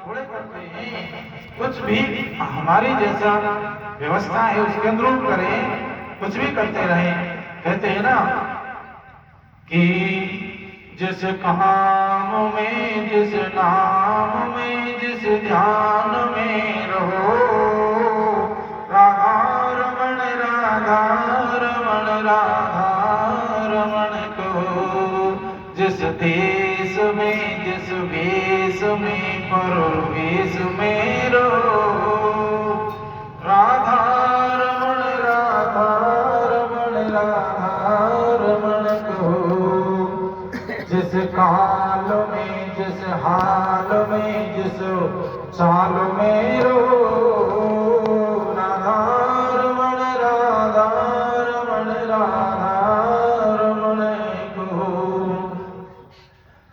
थोड़े करते हैं, कुछ भी हमारी जैसा व्यवस्था है उसके अनुरूप करें, कुछ भी करते रहें। कहते हैं ना कि जिस काम में, जिस नाम में, जिस ध्यान में रहो, राधा रमण राधा रमण राधा रमण को। जिस देश में, जिस वेश में, परवेश में रहो, राधा रमण राधा रमण राधा रमण को। जिस काल में, जिस हाल में, जिस चाल में रहो, राधा रमण राधा रमण राधा रमण को।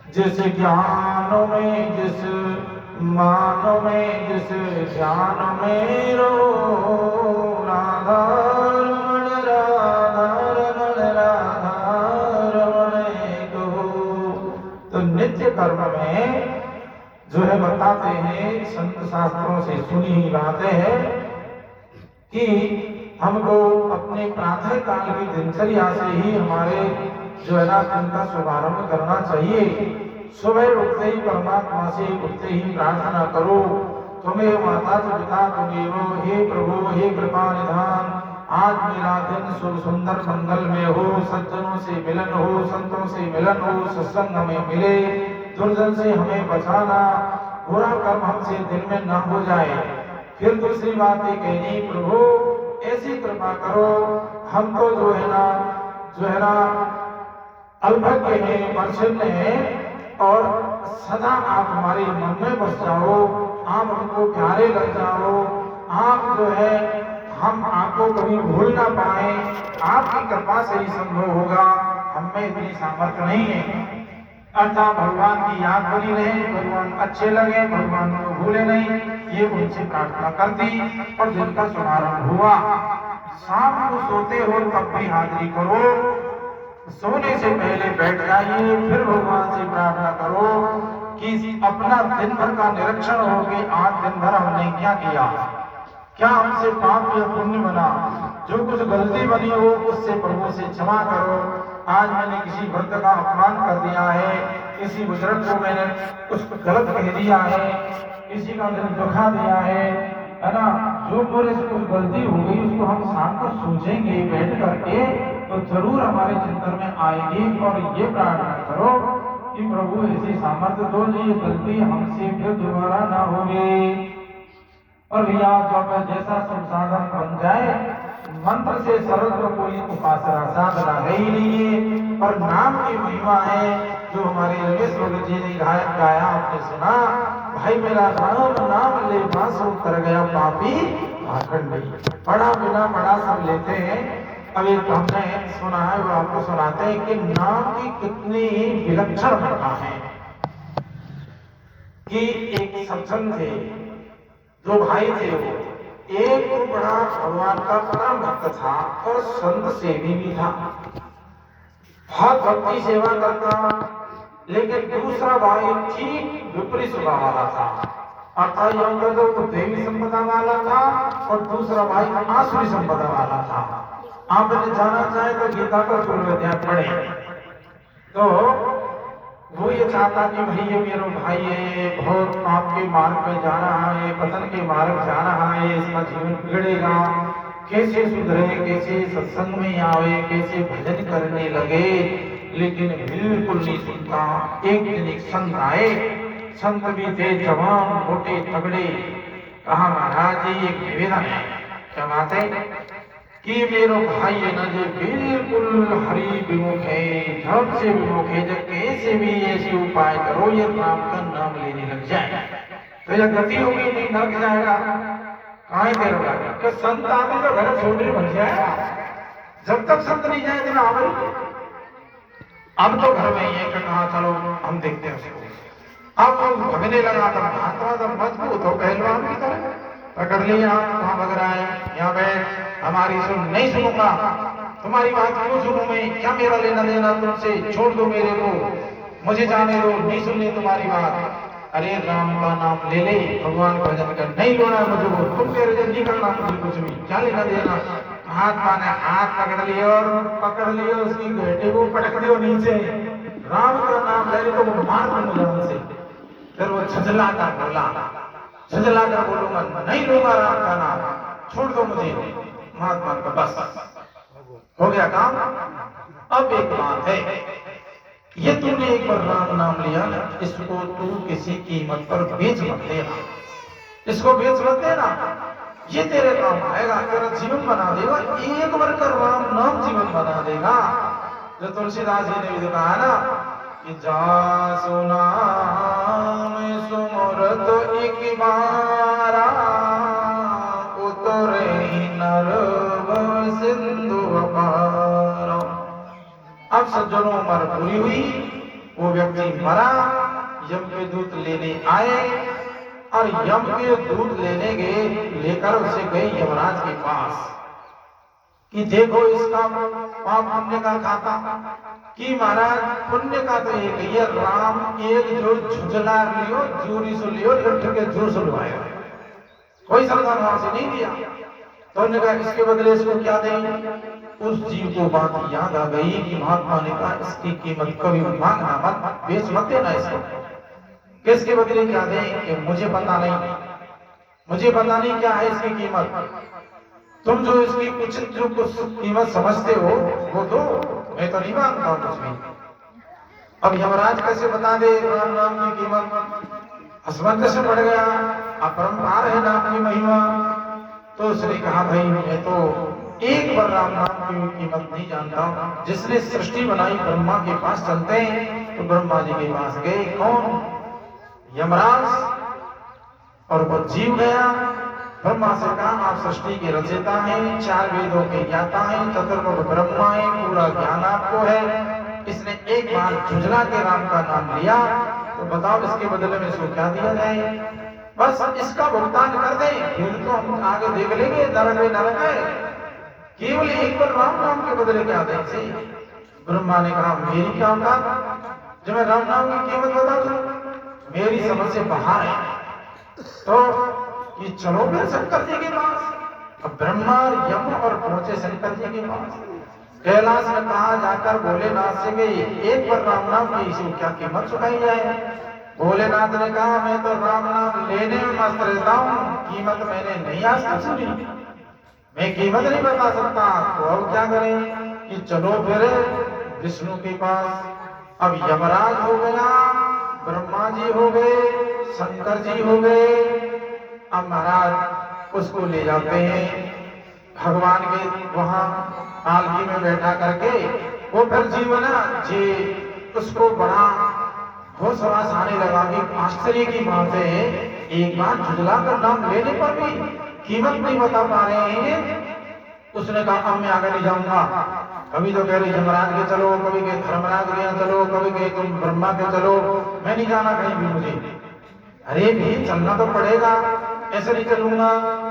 जिस ज्ञान में, जिस मान में, जिस ध्यान में रहो, राधा रमण राधा रमण राधा रमण को। तो नित्य कर्म में जो है बताते हैं संत शास्त्रों से सुनी हुई बातें है कि हमको अपने प्रातः काल की दिनचर्या से ही हमारे जो है ना दिन का शुभारंभ करना चाहिए। सुबह उठते ही परमात्मा से उठते ही प्रार्थना करो, तुम्हें माता पिता तुम्हें, हे प्रभु हे कृपा निधान, आज मेरा दिन शुभ सुंदर मंगल में हो, सज्जनों से मिलन हो, संतों से मिलन हो, सत्संग हमें मिले, दुर्जन से हमें बचाना, बुरा कर्म हमसे दिन में न हो जाए। फिर दूसरी बात ये कहनी, प्रभु ऐसी कृपा करो, हम तो जो है ना अल्पज्ञ हैं, परिच्छिन्न हैं, और सदा आप हमारे मन में बस जाओ, आप हमको प्यारे लग जाओ, आप जो है हम आपको कभी भूल ना पाए, आपकी कृपा से ही संभव होगा, हम में इतनी सामर्थ्य नहीं है। अर्थात भगवान की याद बनी रहे, भगवान अच्छे लगे, भगवान को भूले नहीं, ये उनसे प्रार्थना कर दी और दिन का शुभारंभ हुआ। शाम को सोते हो तब भी हाजिरी करो, सोने से पहले बैठ जाइए, फिर भगवान से प्रार्थना करो कि अपना दिन भर का निरीक्षण हो कि आज दिन भर हमने क्या किया, क्या हमसे पाप या पुण्य बना, जो कुछ गलती बनी हो उससे प्रभु से क्षमा करो। आज मैंने किसी भक्त का अपमान कर दिया है, किसी बुजुर्ग को मैंने कुछ गलत कह दिया है, किसी का दिल दुखा दिया है ना, जो मेरे से कुछ गलती हो गई उसको हम शाम को सोचेंगे बैठ करके तो जरूर हमारे चिंतन में आएगी, और ये प्रार्थना करो कि प्रभु ऐसी सामर्थ्य दो ये गलती हमसे फिर दोबारा ना होगी। और या जब जैसा संसाधन बन जाए, मंत्र से सरल तो कोई उपासना साधना है ही नहीं है, पर नाम की महिमा है जो हमारे योगेश्वर जी ने गाया, आपने सुना, भाई मेरा राम नाम ले बासु कर गया पापी भाखंडी। पढ़ा बिना पढ़ा सब लेते हैं, अब एक हमने सुना है वो आपको सुनाते हैं कि नाम की कितनी विलक्षण महिमा है। कि एक सज्जन थे, दो भाई थे, वो एक तो बड़ा भगवान का परम भक्त था और संत सेवी भी था, बहुत भक्ति सेवा करता, लेकिन दूसरा भाई ठीक विपरीत स्वभाव वाला था, अर्थात तो देवी संपदा वाला था और दूसरा भाई आसुरी संपदा वाला था। आपने जाना चाहे तो गीता का सूर्य अध्याय पढ़े, तो वो ये चाहता कि भाई ये मेरा भाई है, बहुत पाप के मार्ग पे जा रहा है, पतन के मार्ग जा रहा है, इसका जीवन बिगड़ेगा, कैसे सुधरे, कैसे सत्संग में आवे, कैसे भजन करने लगे, लेकिन बिल्कुल नहीं सुनता। एक दिन एक संत आए, संत भी थे जवान मोटे तगड़े, कहा महाराज जी एक निवेदन है। क्या बात है? कि मेरा भाई है ना जो बिल्कुल हरि विमुख है, धर्म से विमुख है, जब कैसे भी ऐसे उपाय करो ये राम का नाम लेने लग जाए तो यह गति होगी, नहीं नरक जाएगा। कहाँ तेरा कि संत आदमी तो घर छोटे बन जाएगा, जब तक संत नहीं जाए तो ना। अब तो घर में ही है कि कहा चलो हम देखते हैं उसको। अब भगने लगा था, हाथवा तो मजबूत हो पहलवान की तरह, पकड़ लिया, कहाँ भग रहा है, यहाँ बैठ, हमारी सुन, नहीं सुनूंगा, तुम्हारी बात क्यों सुनूं मैं, क्या मेरा लेना देना तुमसे, छोड़ दो मेरे को, मुझे जाने दो, नहीं सुननी तुम्हारी बात। अरे राम का नाम ले ले, भगवान का भजन कर, नहीं लेना मुझे वो, तुम कह रहे नहीं करना मुझे कुछ भी, क्या लेना देना। महात्मा ने हाथ पकड़ लिया और पकड़ लिया उसकी बेटे को, पटक दिया नीचे। राम का नाम ले ले तो वो मार दूंगा जान से। फिर वो झंझला कर बोला, झंझला कर बोलूंगा नहीं लूंगा राम का नाम, छोड़ दो मुझे। महात्मा का बस हो गया काम। अब एक बात है, ये तूने एक बार राम नाम लिया ना, इसको तू किसी कीमत पर बेच मत देना, इसको बेच मत देना। ये तेरे काम आएगा, तेरा जीवन बना देगा। एक बार का राम नाम जीवन बना देगा। जो तुलसीदास जी ने भी कहा ना कि जा सुना सुमरत एक बारा उतरे नर सिंधु अपार। अब सज्जनों उम्र पूरी हुई, वो व्यक्ति मरा, यम के दूत लेने आए और यम के दूत लेने गए, लेकर उसे गए यमराज के पास कि देखो इसका पाप पुण्य का खाता। कि महाराज पुण्य का तो एक ये राम एक जो झुझला लियो, जूरी से लियो, लुट के जूर से लुआया, कोई समाधान वहां से नहीं दिया। तो उन्होंने कहा इसके बदले इसको क्या दें। उस जीव को बात याद आ गई कि महात्मा ने कहा इसकी कीमत कभी मांगना मत, बेच मत देना इसको। किसके बदले क्या दें कि मुझे पता नहीं, मुझे पता नहीं क्या है इसकी कीमत। तुम जो इसकी कुछ जो कुछ कीमत समझते हो वो दो, मैं तो नहीं मांगता हूं कुछ भी। अब यमराज कैसे बता दे राम नाम की कीमत, असमंजस से पड़ गया। अपरंपार है नाम की महिमा। तो उसने कहा भाई मैं तो एक बार राम नाम की कीमत नहीं जानता हूं। जिसने सृष्टि बनाई ब्रह्मा के पास चलते हैं, तो ब्रह्मा जी के पास गए, कौन, यमराज। और वो जीव गया, ब्रह्मा से कहा आप सृष्टि के रचयिता हैं, चार वेदों के ज्ञाता हैं, चतुर्मुख ब्रह्मा है, पूरा ज्ञान आपको है। इसने एक बार झुझला के राम का नाम लिया, तो बताओ इसके बदले में इसको क्या दिया जाए। बस इसका भुगतान कर दें, फिर तो हम आगे देख लेंगे, नरक है। केवल एक बार राम नाम के बदले क्या दें इसे। ब्रह्मा ने कहा मेरी क्या औकात जब मैं राम नाम की कीमत बता दूं, मेरी समझ से बाहर है। तो ये चलो फिर शंकर जी के पास। अब ब्रह्मा यम और पहुंचे शंकर जी के पास। कैलाश में कहा जाकर भोलेनाथ से गई एक बार राम नाम की इसी क्या कीमत चुकाई जाए। भोलेनाथ ने कहा मैं तो राम नाम लेने में मस्त रहता हूँ, कीमत मैंने नहीं आज तक सुनी, मैं कीमत नहीं बता सकता। तो अब क्या करें कि चलो फिर विष्णु के पास। अब यमराज हो गया, ब्रह्मा जी हो गए, शंकर जी हो गए। अब महाराज उसको ले जाते हैं भगवान के वहां पालकी में बैठा करके। वो फिर जीवना जी उसको बड़ा होश हवास आने लगा कि आश्चर्य की बात है, एक बार झुझला कर नाम लेने पर भी कीमत नहीं बता पा रहे हैं। उसने कहा अब मैं आगे नहीं जाऊंगा। कभी तो कह रहे यमराज के चलो, कभी कहे धर्मराज के यहाँ चलो, कभी कहे तुम ब्रह्मा के चलो, मैं नहीं जाना कहीं भी मुझे। अरे भी चलना तो पड़ेगा, ऐसे नहीं चलूंगा।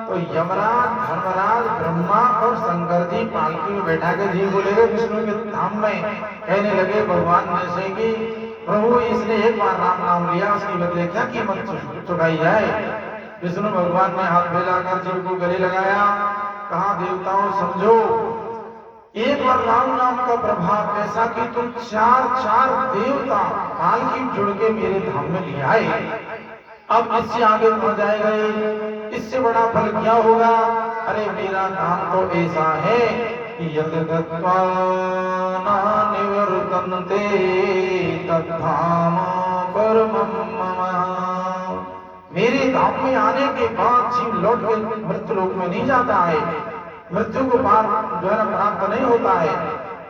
तो यमराज, धर्मराज, ब्रह्मा और शंकर जी पालकी में बैठा के जी बोले गए विष्णु के धाम में। कहने लगे भगवान ने से कि प्रभु इसने एक बार राम नाम लिया, उसकी बदले क्या कीमत चुकाई जाए। विष्णु भगवान ने हाथ फैलाकर जीव को गले लगाया, कहा देवताओं समझो, एक बार राम नाम का प्रभाव ऐसा कि तुम चार देवता पालकी में जुड़ के मेरे धाम में ले आए। अब इससे आगे हो जाएगा, इससे बड़ा फल क्या होगा। अरे मेरा नाम तो ऐसा है कि यद गत्वा न निवर्तन्ते तद्धाम परमं मम। मेरे धाम में आने के बाद जीव लौट के मृत्यु लोक में नहीं जाता है, मृत्यु को पार जो है प्राप्त नहीं होता है।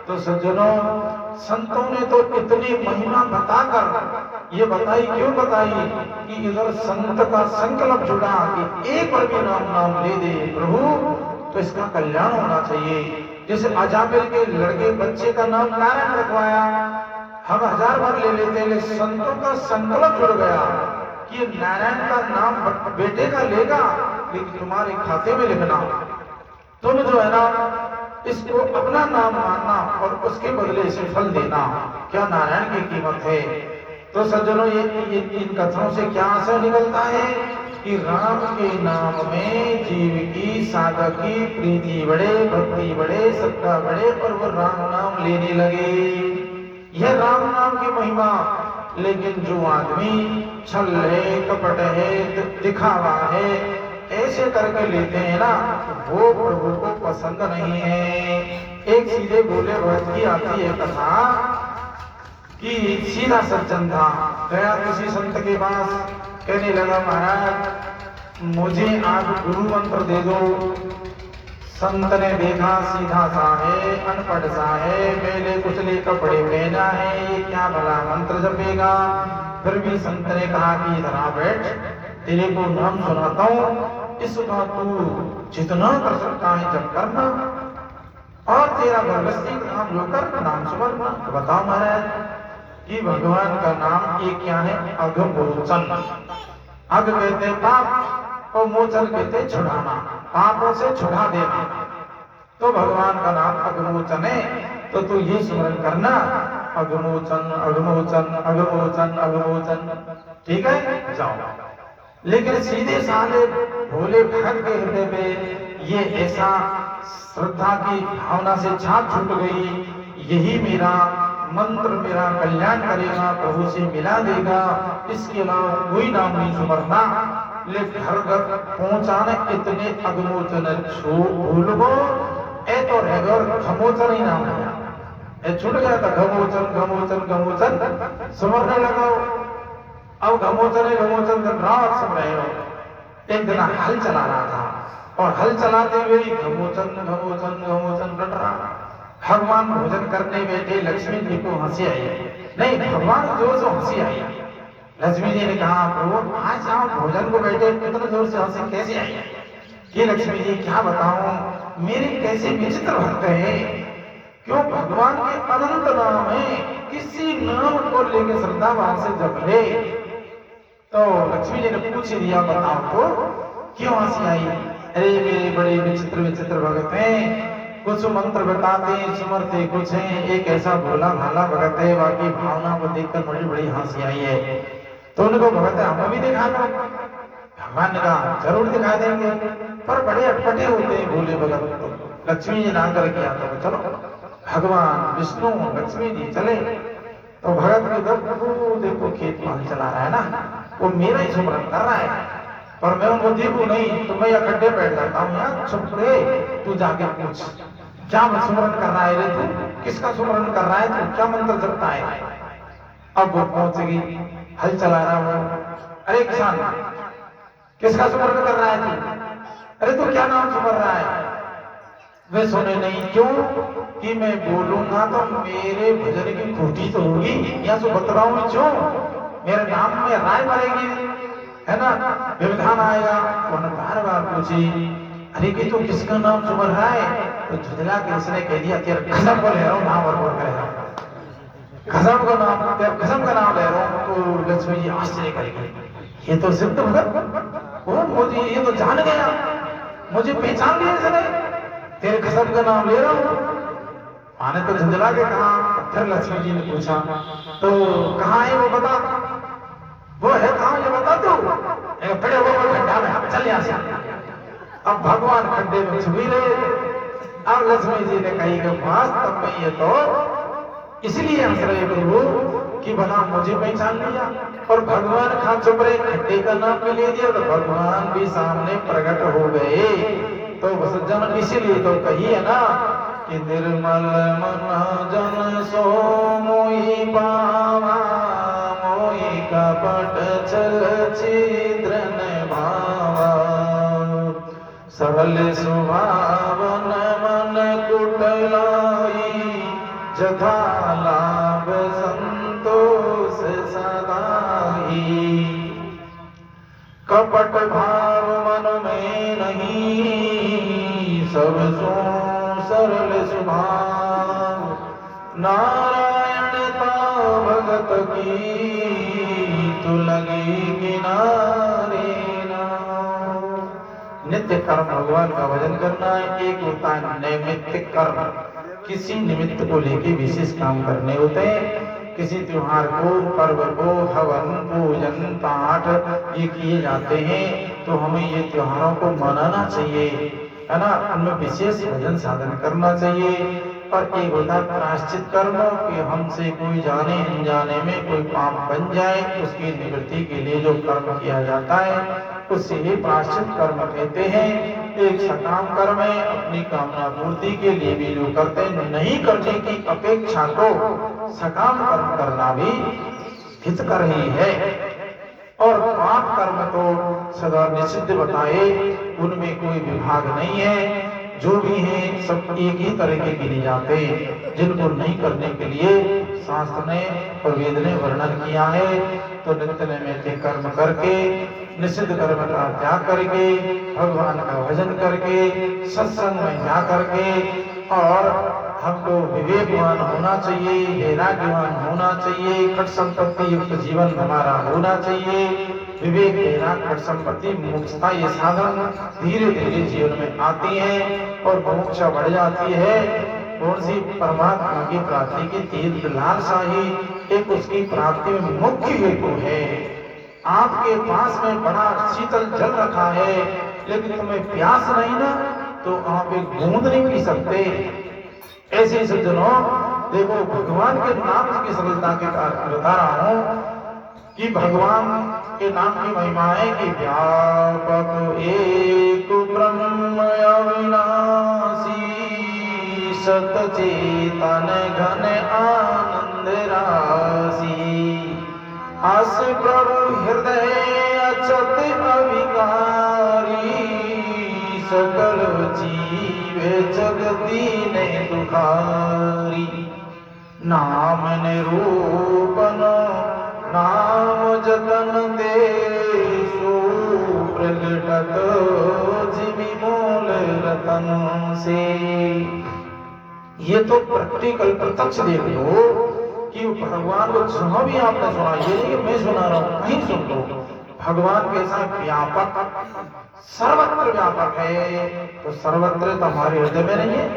तो सज्जनों संतों ने तो इतनी महिमा बताकर ये बताई, क्यों बताई कि इधर संत का संकल्प जुड़ा कि एक बार भी राम नाम ले दे प्रभु तो इसका कल्याण होना चाहिए। जैसे अजामिल के लड़के बच्चे का नाम नारायण रखवाया, हम 1000 बार ले लेते, लेकिन संतों का संकल्प जुड़ गया कि नारायण का नाम बेटे का लेगा, लेकिन तुम्हारे खाते में लिखना, तुम जो है ना इसको अपना नाम मानना और उसके बदले इसे फल देना। क्या नारायण की कीमत है। तो सज्जनों ये इन कथनों से क्या आशय निकलता है कि राम के नाम में जीव की साधक की प्रीति बढ़े, भक्ति बढ़े, श्रद्धा बढ़े और वो राम नाम लेने लगे। यह राम नाम की महिमा। लेकिन जो आदमी छल है, कपट है, दिखावा है, ऐसे करके लेते हैं ना, वो प्रभु को पसंद नहीं है। एक सीधे बोले भक्त की आती है कथा कि सीधा सज्जन था, गया किसी संत के पास, कहने लगा महाराज मुझे आप गुरु मंत्र दे दो। संत ने देखा सीधा सा है, अनपढ़ सा है, मेले कुचले कपड़े पहना है, ये क्या भला मंत्र जपेगा। फिर भी संत ने कहा कि इधर आ बैठ, तेरे को नाम सुनाता हूँ, इसका तू जितना कर सकता है जब करना, और तेरा भगवती का नाम लो कर नाम सुमरना। बताओ महाराज कि भगवान का नाम एक क्या है? अघमोचन। अघ कहते पाप और मोचन कहते छुड़ाना, पापों से छुड़ा देना। तो भगवान का नाम अघमोचन है, तो तू ये स्मरण करना, अघमोचन अघमोचन अघमोचन अघमोचन। ठीक है, जाओ। लेकिन सीधे साधे भोले भक्त के हृदय में ये ऐसा श्रद्धा की भावना से छाप छूट गई, यही मेरा मंत्र मेरा कल्याण करेगा, प्रभु से मिला देगा, इसके अलावा कोई नाम नहीं सुमरना। ले घर घर पहुंचाने इतने अघमोचन छू भूल गो, ए तो रहेगा घमोचन ही नाम है, ए छूट गया था घमोचन घमोचन घमोचन सुमरने लगाओ। अब घमोचन दिन रात सुन रहे हो। एक दिन हल चला रहा था और हल चलाते हुए घमोचन घमोचन घमोचन रट रहा। भगवान भोजन करने बैठे, लक्ष्मी जी को हंसी आई, नहीं भगवान जोर से हंसी आई। लक्ष्मी जी ने कहा प्रभु आज आप भोजन को बैठे, इतना जोर से हंसी कैसे आई? कि लक्ष्मी जी क्या बताऊं, मेरे कैसे विचित्र भक्त है, क्यों भगवान के अनंत नाम है, किसी नाम को लेकर श्रद्धा भाव से जप ले। तो लक्ष्मी जी ने पूछ दिया बताओ तो क्यों हंसी आई? अरे मेरे बड़े विचित्र विचित्र भगत हैं, कुछ मंत्र बताते सुमरते कुछ हैं, एक ऐसा भोला भाला भगत है, बाकी भावना को देखकर बड़ी बड़ी हंसी आई है। तो उनको भगत हमें भी दिखा दो। भगवान ने कहा जरूर दिखा देंगे, पर बड़े अटपटे होते हैं भोले भगत। लक्ष्मी जी ना करके आता है, चलो भगवान विष्णु लक्ष्मी जी चले। तो भगत की प्रभु देखो खेत माल चला रहा है ना, वो मेरा ही सुमरन कर रहा है, पर मैं उनको देखू नहीं तो मैं खड्डे बैठ जाता हूँ। यार चुप रे, तू जाके पूछ क्या सुमरन कर रहा है रे तू, किसका सुमरन कर रहा है तू, क्या मंत्र जपता है? अब वो पहुंचेगी, हल चला रहा वो, अरे किसान किसका सुमरन कर रहा है तू? अरे तू क्या नाम सुमर रहा है? वे सुने नहीं, क्यों कि मैं बोलूंगा तो मेरे भजन की त्रुटि तो होगी, या सो बतलाऊं क्यों, मेरे नाम में राय मरेगी, है ना, व्यवधान आएगा। उन्होंने बार बार पूछी अरे कि तू किसका नाम सुमर रहा है? तो झुंझला के उसने कह दिया तेरे कसम को ले रहा हूँ, नाम और बोल रहा हूँ, कसम का नाम, तेरे कसम का नाम ले रहा हूँ। तो लक्ष्मी जी आश्चर्य करेगी, ये तो सिद्ध भगत, वो मुझे ये तो जान गया, मुझे पहचान लिया इसने, तेरे कसम का नाम ले रहा हूँ। माने तो झुंझला के कहा। फिर लक्ष्मी जी ने पूछा तो कहाँ है वो बता, वो है कहाँ ये बता दो, खड़े हो खड्डा में चल यहाँ से। अब भगवान खड्डे में छुपी रहे। अब लक्ष्मी जी ने कही कि वास्तव में ये तो इसलिए हंस रहे प्रभु कि बना मुझे पहचान लिया, और भगवान खा चुप रहे, खड्डे का नाम भी ले दिया तो भगवान भी सामने प्रकट हो गए। तो सज्जन इसीलिए तो कही है ना कि निर्मल मन जन सो मोहि पावा, मोहि कपट छल छिद्र न भावा, सरल सुभावन मन कुटलाई, जथा लाभ संतोष सदाई, कपट भाव मन में नहीं, सब सो सरल स्वभाव, नारायण ता भगत की, तू लगी किनारे नाव। नित्य कर्म भगवान का भजन करना है। एक होता है नैमित्तिक कर्म, किसी निमित्त को लेके विशेष काम करने होते हैं। किसी त्योहार को, पर्व को हवन, पूजन, पाठ ये किए जाते हैं, तो हमें ये त्योहारों को मनाना चाहिए, है ना। उनमें विशेष भजन साधन करना चाहिए। और एक होता है प्रायश्चित कर्म कि हमसे कोई जाने अनजाने में कोई पाप बन जाए, उसकी निवृत्ति के लिए जो कर्म किया जाता है उसे ही प्रायश्चित कर्म कहते हैं। एक सकाम कर्म है, अपनी कामना पूर्ति के लिए भी जो करते हैं, नहीं करने की अपेक्षा को सकाम कर्म करना भी हितकर ही है। और पाप कर्म तो सदा निषिद्ध बताए, उनमें कोई विभाग नहीं है, जो भी हैं सब एक ही तरह के गिने जाते हैं, जिनको नहीं करने के लिए शास्त्र ने और वेद ने वर्णन किया है। तो नित्य नैमित्तिक कर्म करके, निषिद्ध कर्म का त्याग करके, भगवान का भजन करके, सत्संग में जा करके, और हमको विवेकवान होना चाहिए, वैराग्यवान होना चाहिए, खट संपत्ति युक्त जीवन हमारा होना चाहिए। विवेक, वैराग्य, खट संपत्ति, मोक्षता ये साधन धीरे धीरे जीवन में आती है और मोक्ष बढ़ जाती है। कौन सी? परमात्मा की प्राप्ति की तीव्र लालसा ही एक उसकी प्राप्ति में मुख्य हेतु है। आपके पास में बड़ा शीतल जल रखा है, लेकिन तुम्हें प्यास नहीं ना, तो आप एक बूंद नहीं पी सकते। ऐसे सज्जनों, देखो भगवान के नाम की सरलता के कारण बता रहा हूं कि भगवान के नाम की महिमा है कि व्यापक एक ब्रह्म अविनाशी, सतचेतन घन आनंद राशि, आस प्रभु हृदय अचत अविकारी, सकल जीव जगदीन दुखारी, नाम निरूपण नाम जतन देशो, प्रगटत जिमि मूल रतन से। ये तो प्रैक्टिकल प्रत्यक्ष देख लो कि भगवान को जहां भी आपने सुना, ये नहीं कि मैं सुना रहा हूं, कहीं सुन लो, भगवान कैसा व्यापक, सर्वत्र व्यापक है। तो सर्वत्र तो हमारे हृदय में नहीं है,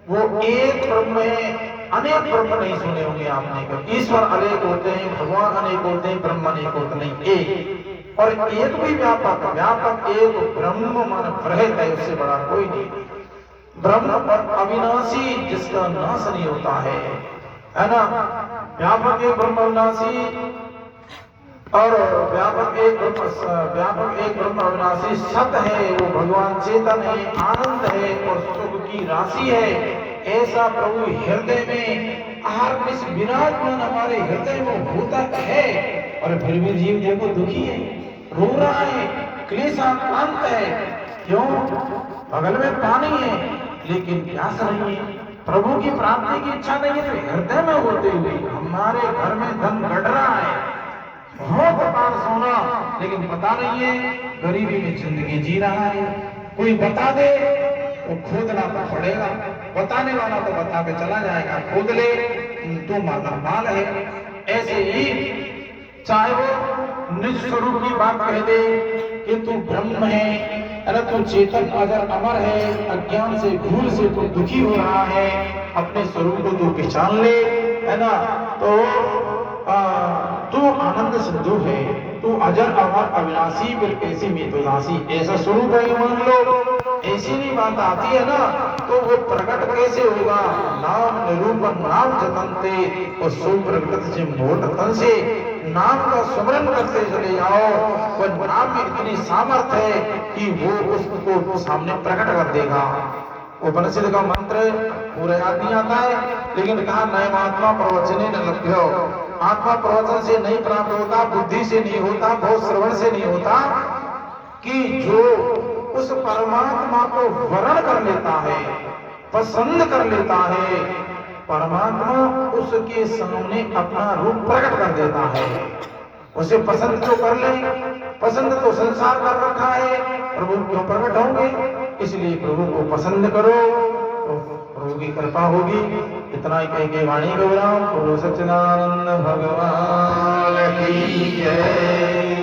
वो एक ब्रह्म है। अनेक ब्रह्म नहीं सुने होंगे आपने, कभी ईश्वर अनेक होते हैं, भगवान अनेक होते हैं, ब्रह्म अनेक होते नहीं, एक। और एक भी व्यापक, व्यापक एक ब्रह्म मन प्रहित है, उससे बड़ा कोई नहीं। ब्रह्म और अविनाशी, जिसका नाश नहीं होता है ना। व्यापक एक ब्रह्म अविनाशी, और व्यापक एक ब्रह्म अविनाशी सत है, वो भगवान चेतन है, आनंद है और सुख की राशि है। ऐसा प्रभु हृदय में आर्निश विराजमान हमारे हृदय में होता है। और फिर भी जीव देखो दुखी है, रो रहा है, क्लेशाक्रांत है। क्यों? बगल में पानी है लेकिन प्यास नहीं है, प्रभु की प्राप्ति की इच्छा नहीं है। तो हृदय में होते हुए हमारे घर में धन गढ़ रहा है, बहुत अपार सोना, लेकिन पता नहीं है, गरीबी में जिंदगी जी रहा है। कोई बता दे तो खोदना तो पड़ेगा, बताने वाला तो बता के चला जाएगा, खोद ले तो माल है। ऐसे ही चाहे वो निज स्वरूप की बात कह दे कि तू ब्रह्म है, अरे तू चेतन अजर अमर है, अज्ञान से भूल से तू दुखी हो रहा है, अपने स्वरूप को तू पहचान ले, है ना। तो तू आनंद सिद्धू है, तू अजर अमर अविनाशी, फिर कैसी मितुदासी, ऐसा स्वरूप है मान लो। ऐसी नहीं बात आती है ना, तो वो प्रकट कैसे होगा? नाम निरूपण नाम जतनते, और सो प्रकट से मोट तन से नाम का स्मरण करते चले जाओ। वह नाम में इतनी सामर्थ्य है कि वो उसको सामने प्रकट कर देगा। उपनिषद का मंत्र पूरे याद नहीं आता है, लेकिन कहा नयम आत्मा प्रवचने न लभ्यो, आत्मा प्रवचन से नहीं प्राप्त होता, बुद्धि से नहीं होता, बहुत श्रवण से नहीं होता, कि जो उस परमात्मा को वर्ण कर लेता है, पसंद कर लेता है, परमात्मा उसके सामने अपना रूप प्रकट कर देता है। उसे पसंद तो कर ले, पसंद तो संसार कर रखा है, प्रभु क्यों प्रकट होंगे? इसलिए प्रभु को पसंद करो तो प्रभु की कृपा होगी। इतना ही कह के वाणी गौराम, बोलो सच्चिदानंद भगवान की जय।